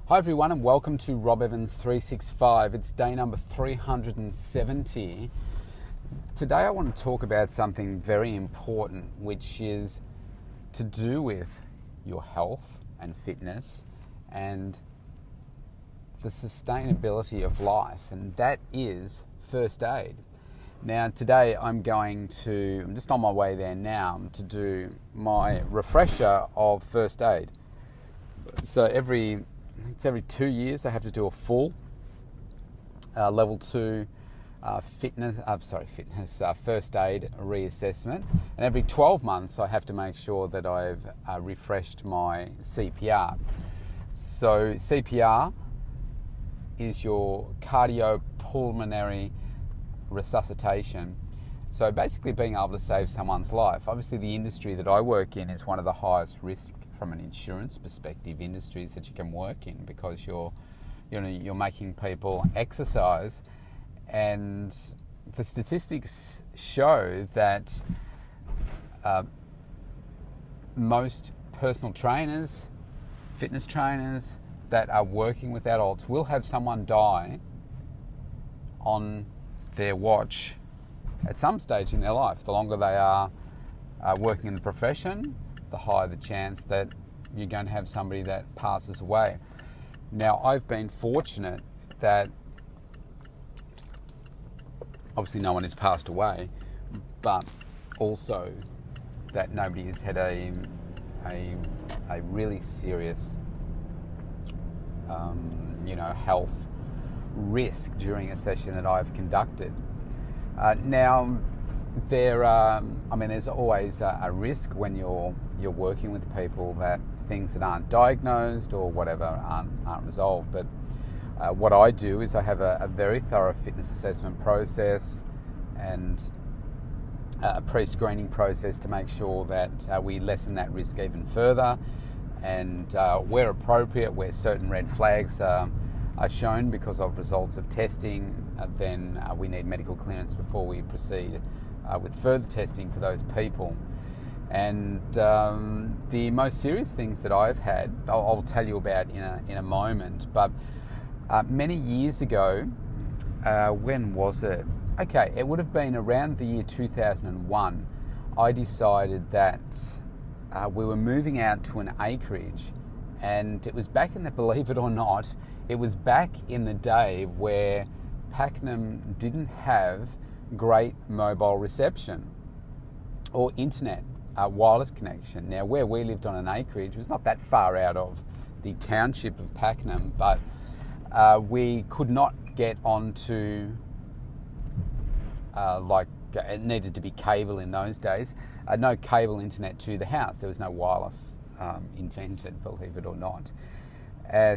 Hi everyone and welcome to Rob Evans 365. It's day number 370. Today I want to talk about something very important, which is to do with your health and fitness and the sustainability of life, and that is first aid. Now today I'm just on my way there now to do my refresher of first aid. So every 2 years I have to do a full level 2 first aid reassessment, and every 12 months I have to make sure that I've refreshed my CPR. So CPR is your cardiopulmonary resuscitation. So basically being able to save someone's life. Obviously the industry that I work in is one of the highest risk from an insurance perspective industries that you can work in, because you're making people exercise, and the statistics show that most personal trainers, fitness trainers that are working with adults will have someone die on their watch at some stage in their life. The longer they are working in the profession, the higher the chance that you're going to have somebody that passes away. Now, I've been fortunate that obviously no one has passed away, but also that nobody has had a really serious health risk during a session that I've conducted. Now, there's always a risk when you're working with people, that things that aren't diagnosed or whatever aren't resolved. But what I do is I have a very thorough fitness assessment process and a pre-screening process to make sure that we lessen that risk even further. And where appropriate, where certain red flags are shown because of results of testing, then we need medical clearance before we proceed with further testing for those people. And the most serious things that I've had, I'll tell you about in a moment. But many years ago, when was it? Okay, it would have been around the year 2001. I decided that we were moving out to an acreage, and it was back in the, believe it or not, it was back in the day where Pakenham didn't have great mobile reception or internet wireless connection. Now, where we lived on an acreage was not that far out of the township of Pakenham, but we could not get onto it needed to be cable in those days. No cable internet to the house. There was no wireless invented, believe it or not.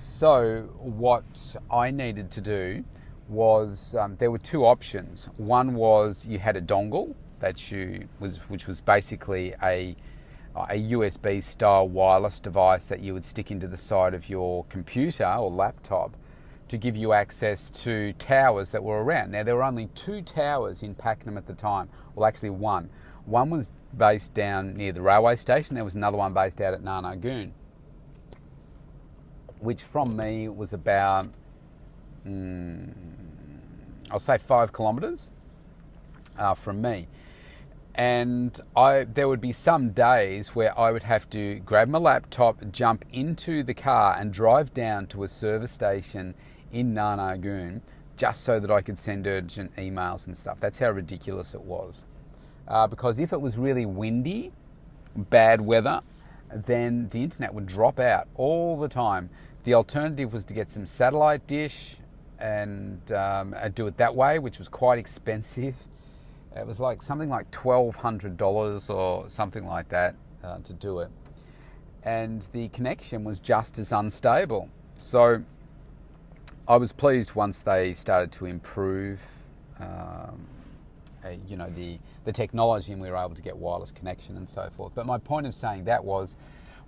So what I needed to do was there were two options. One was you had a dongle which was basically a USB style wireless device that you would stick into the side of your computer or laptop to give you access to towers that were around. Now, there were only 2 towers in Pakenham at the time. Well, actually one. One was based down near the railway station. There was another one based out at Narnagoon, which from me was about I'll say 5 kilometres from me. And there would be some days where I would have to grab my laptop, jump into the car and drive down to a service station in Narnagoon just so that I could send urgent emails and stuff. That's how ridiculous it was. Because if it was really windy, bad weather, then the internet would drop out all the time. The alternative was to get some satellite dish and do it that way, which was quite expensive. It was something like $1,200 or something like that to do it. And the connection was just as unstable. So I was pleased once they started to improve the technology, and we were able to get wireless connection and so forth. But my point of saying that was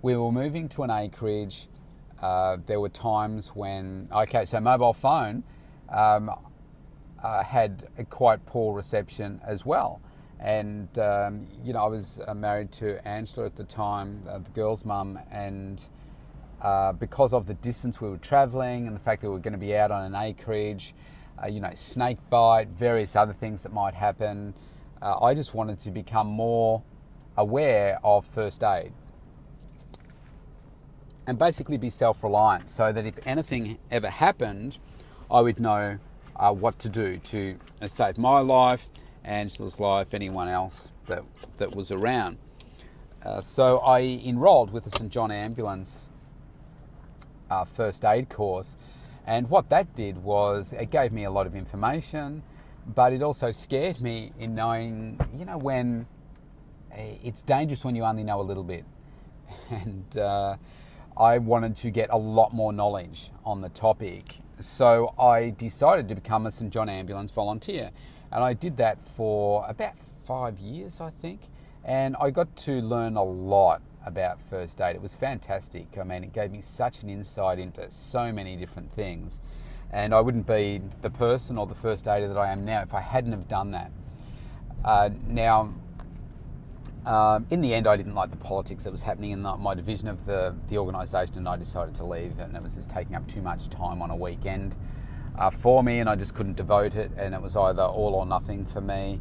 we were moving to an acreage. There were times when, so mobile phone had a quite poor reception as well. And, I was married to Angela at the time, the girl's mum, and because of the distance we were travelling and the fact that we were going to be out on an acreage, snake bite, various other things that might happen. I just wanted to become more aware of first aid and basically be self-reliant, so that if anything ever happened, I would know what to do to save my life, Angela's life, anyone else that was around. So I enrolled with the St John Ambulance first aid course, and what that did was it gave me a lot of information, but it also scared me in knowing, when it's dangerous when you only know a little bit. And I wanted to get a lot more knowledge on the topic. So I decided to become a St John Ambulance volunteer. And I did that for about 5 years, I think. And I got to learn a lot about first aid. It was fantastic. I mean, it gave me such an insight into so many different things. And I wouldn't be the person or the first aider that I am now if I hadn't have done that. In the end, I didn't like the politics that was happening in my division of the organisation, and I decided to leave, and it was just taking up too much time on a weekend for me, and I just couldn't devote it, and it was either all or nothing for me.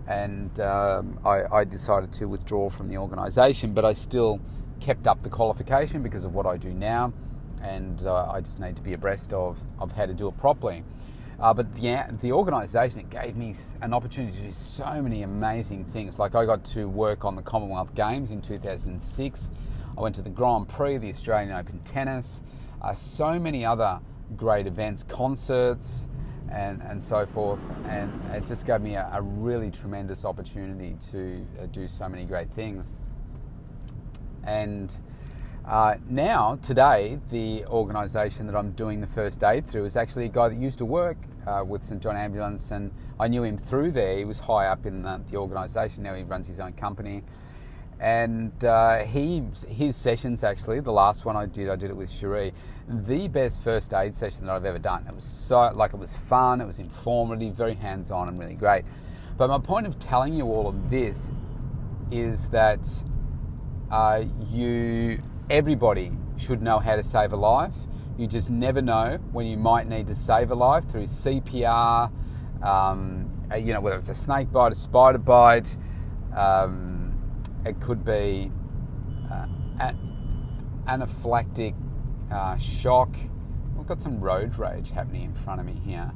And I decided to withdraw from the organisation, but I still kept up the qualification because of what I do now, and I just need to be abreast of how to do it properly. But the organisation, it gave me an opportunity to do so many amazing things. Like, I got to work on the Commonwealth Games in 2006. I went to the Grand Prix, the Australian Open Tennis, so many other great events, concerts, and so forth. And it just gave me a really tremendous opportunity to do so many great things. And now, today, the organisation that I'm doing the first aid through is actually a guy that used to work with St John Ambulance, and I knew him through there. He was high up in the organisation. Now he runs his own company. And his sessions, actually, the last one I did it with Cherie, the best first aid session that I've ever done. It was it was fun, it was informative, very hands-on and really great. But my point of telling you all of this is that everybody should know how to save a life. You just never know when you might need to save a life through CPR, whether it's a snake bite, a spider bite, it could be anaphylactic shock. We've got some road rage happening in front of me here,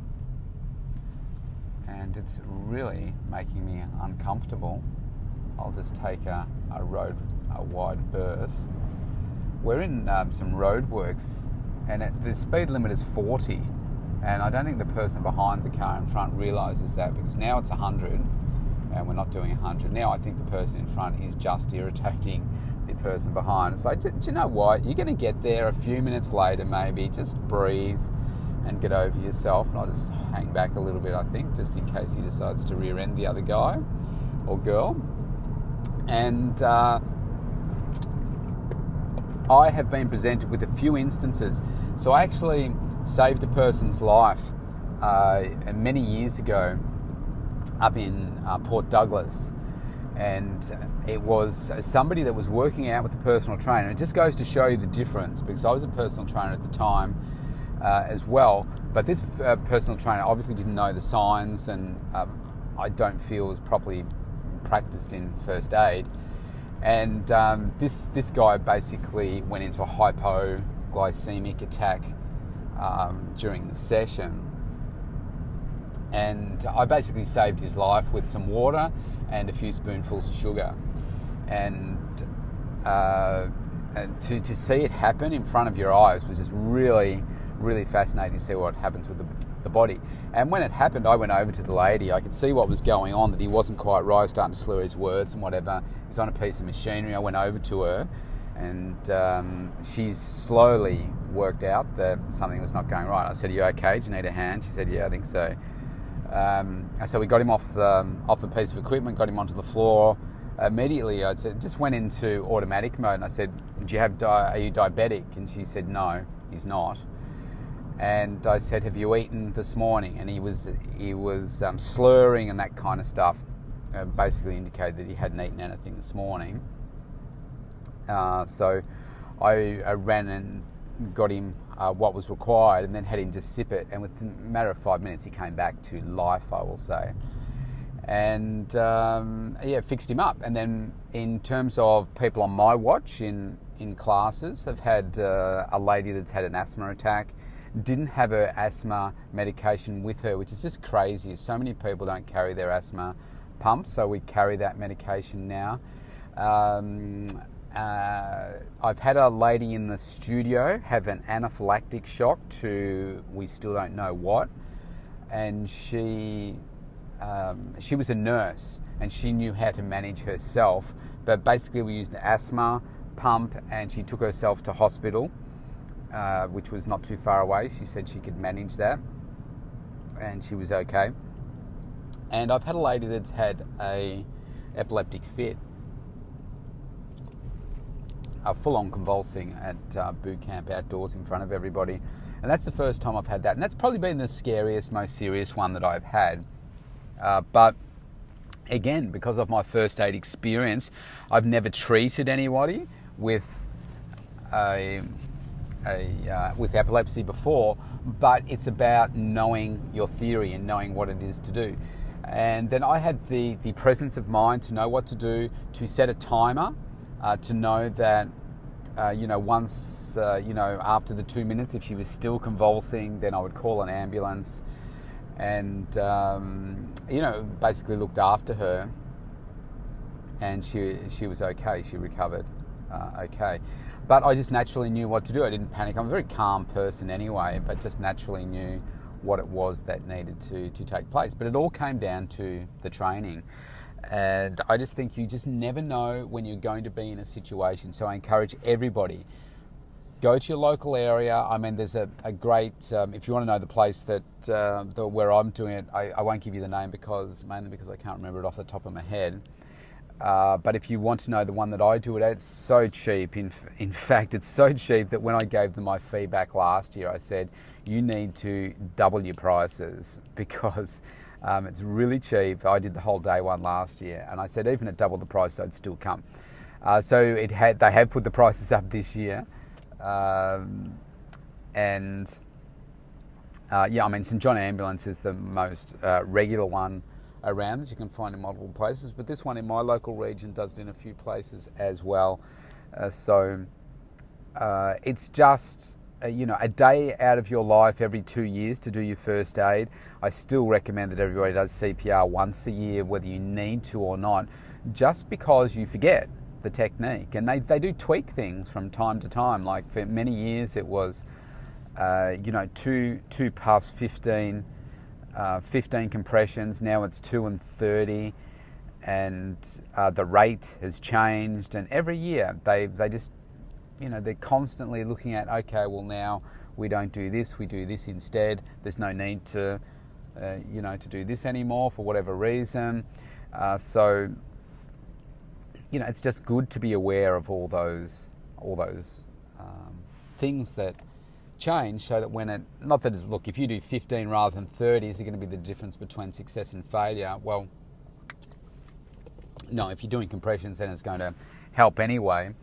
and it's really making me uncomfortable. I'll just take a wide berth. We're in some roadworks, and the speed limit is 40, and I don't think the person behind the car in front realises that, because now it's 100 and we're not doing 100. Now I think the person in front is just irritating the person behind. It's like, do you know what? You're going to get there a few minutes later, maybe. Just breathe and get over yourself. And I'll just hang back a little bit, I think, just in case he decides to rear end the other guy or girl. And I have been presented with a few instances. So I actually saved a person's life many years ago up in Port Douglas, and it was somebody that was working out with a personal trainer. It just goes to show you the difference, because I was a personal trainer at the time as well, but this personal trainer obviously didn't know the signs, and I don't feel was properly practiced in first aid. And this guy basically went into a hypoglycemic attack during the session, and I basically saved his life with some water and a few spoonfuls of sugar. And to see it happen in front of your eyes was just really, really fascinating to see what happens with the body. And when it happened, I went over to the lady. I could see what was going on, that he wasn't quite right. I was starting to slur his words and whatever. He was on a piece of machinery. I went over to her, and she slowly worked out that something was not going right. I said, "Are you okay? Do you need a hand?" She said, "Yeah, I think so." So we got him off the piece of equipment, got him onto the floor. Immediately, I just went into automatic mode, and I said, "Are you diabetic?" And she said, "No, he's not." And I said, "Have you eaten this morning?" And he was slurring and that kind of stuff, basically indicated that he hadn't eaten anything this morning. So I ran and got him what was required, and then had him just sip it, and within a matter of 5 minutes he came back to life, I will say. And fixed him up. And then in terms of people on my watch in classes, I've had a lady that's had an asthma attack, didn't have her asthma medication with her, which is just crazy. So many people don't carry their asthma pumps, so we carry that medication now. I've had a lady in the studio have an anaphylactic shock to, we still don't know what, and she was a nurse and she knew how to manage herself, but basically we used an asthma pump and she took herself to hospital, which was not too far away. She said she could manage that and she was okay. And I've had a lady that's had a epileptic fit, full-on convulsing at boot camp outdoors in front of everybody, and that's the first time I've had that, and that's probably been the scariest, most serious one that I've had. But again, because of my first aid experience, I've never treated anybody with with epilepsy before, but it's about knowing your theory and knowing what it is to do. And then I had the presence of mind to know what to do, to set a timer, to know that, once, after the 2 minutes, if she was still convulsing, then I would call an ambulance and, basically looked after her, and she was okay. She recovered okay. But I just naturally knew what to do. I didn't panic. I'm a very calm person anyway, but just naturally knew what it was that needed to take place. But it all came down to the training. And I just think you just never know when you're going to be in a situation. So I encourage everybody, go to your local area. I mean, there's a great, if you want to know the place that where I'm doing it, I won't give you the name mainly because I can't remember it off the top of my head. But if you want to know the one that I do it at, it's so cheap. In fact, it's so cheap that when I gave them my feedback last year, I said, you need to double your prices because it's really cheap. I did the whole day one last year, and I said even at double the price, I'd still come. So they have put the prices up this year. St John Ambulance is the most regular one around that you can find in multiple places, but this one in my local region does it in a few places as well. It's just a day out of your life every 2 years to do your first aid. I still recommend that everybody does CPR once a year, whether you need to or not, just because you forget the technique. And they do tweak things from time to time. Like for many years it was, 2 puffs, 15 compressions. Now it's 2 and 30, and the rate has changed. And every year they just, they're constantly looking at, okay, well now we don't do this, we do this instead. There's no need to, to do this anymore for whatever reason. It's just good to be aware of all those things that change, so that if you do 15 rather than 30, is it going to be the difference between success and failure? Well, no, if you're doing compressions, then it's going to help anyway.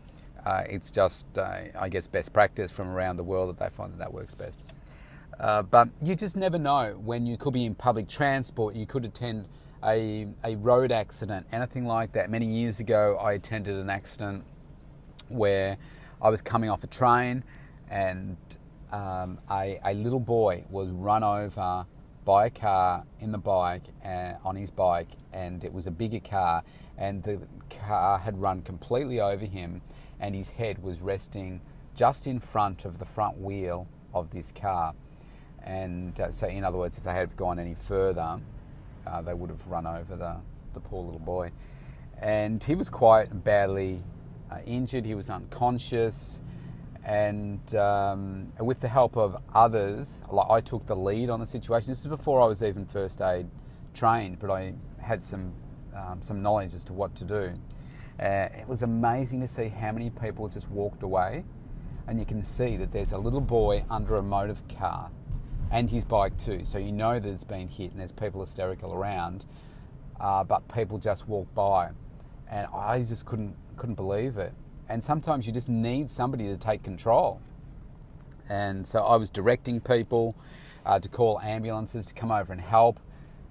It's just, I guess, best practice from around the world that they find that works best. But you just never know when you could be in public transport, you could attend a road accident, anything like that. Many years ago, I attended an accident where I was coming off a train and a little boy was run over by a car on his bike, and it was a bigger car, and the car had run completely over him, and his head was resting just in front of the front wheel of this car. And so in other words, if they had gone any further, they would have run over the poor little boy. And he was quite badly injured. He was unconscious. And with the help of others, I took the lead on the situation. This is before I was even first aid trained, but I had some knowledge as to what to do. It was amazing to see how many people just walked away, and you can see that there's a little boy under a motor car and his bike too, so you know that it's been hit and there's people hysterical around, but people just walk by, and I just couldn't believe it. And sometimes you just need somebody to take control. And so I was directing people to call ambulances to come over and help.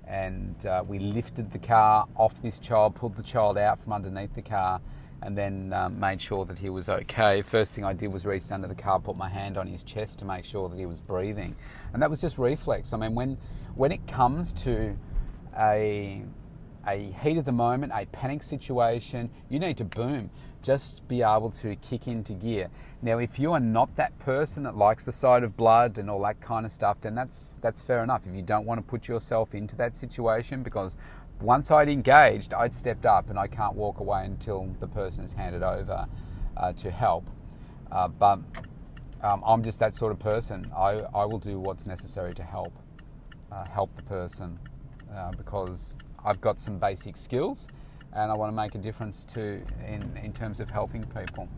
And we lifted the car off this child, pulled the child out from underneath the car, and then made sure that he was okay. First thing I did was reach under the car, put my hand on his chest to make sure that he was breathing. And that was just reflex. I mean, when it comes to a heat of the moment, a panic situation, you need to boom, just be able to kick into gear. Now, if you are not that person that likes the sight of blood and all that kind of stuff, then that's fair enough. If you don't want to put yourself into that situation, because once I'd engaged, I'd stepped up and I can't walk away until the person is handed over to help. But I'm just that sort of person. I will do what's necessary to help the person because I've got some basic skills and I want to make a difference in terms of helping people.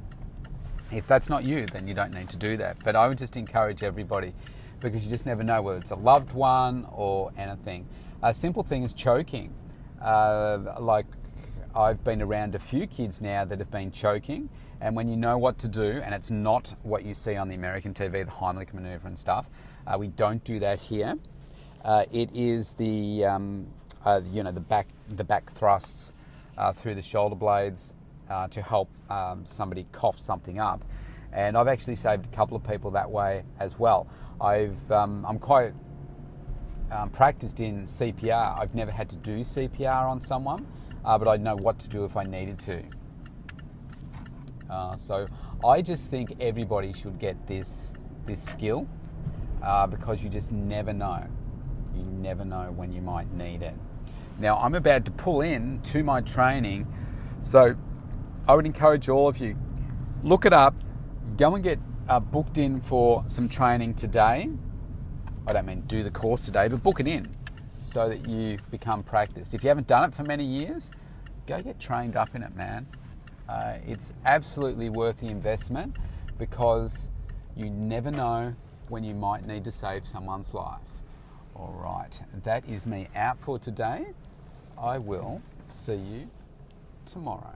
If that's not you, then you don't need to do that. But I would just encourage everybody, because you just never know whether it's a loved one or anything. A simple thing is choking. Like I've been around a few kids now that have been choking, and when you know what to do, and it's not what you see on the American TV, the Heimlich maneuver and stuff, we don't do that here. It is the back thrusts through the shoulder blades to help somebody cough something up, and I've actually saved a couple of people that way as well. I'm quite practiced in CPR. I've never had to do CPR on someone, but I know what to do if I needed to. So I just think everybody should get this skill because you just never know. You never know when you might need it. Now, I'm about to pull in to my training, so I would encourage all of you, look it up, go and get booked in for some training today. I don't mean do the course today, but book it in so that you become practiced. If you haven't done it for many years, go get trained up in it, man. It's absolutely worth the investment because you never know when you might need to save someone's life. All right, that is me out for today. I will see you tomorrow.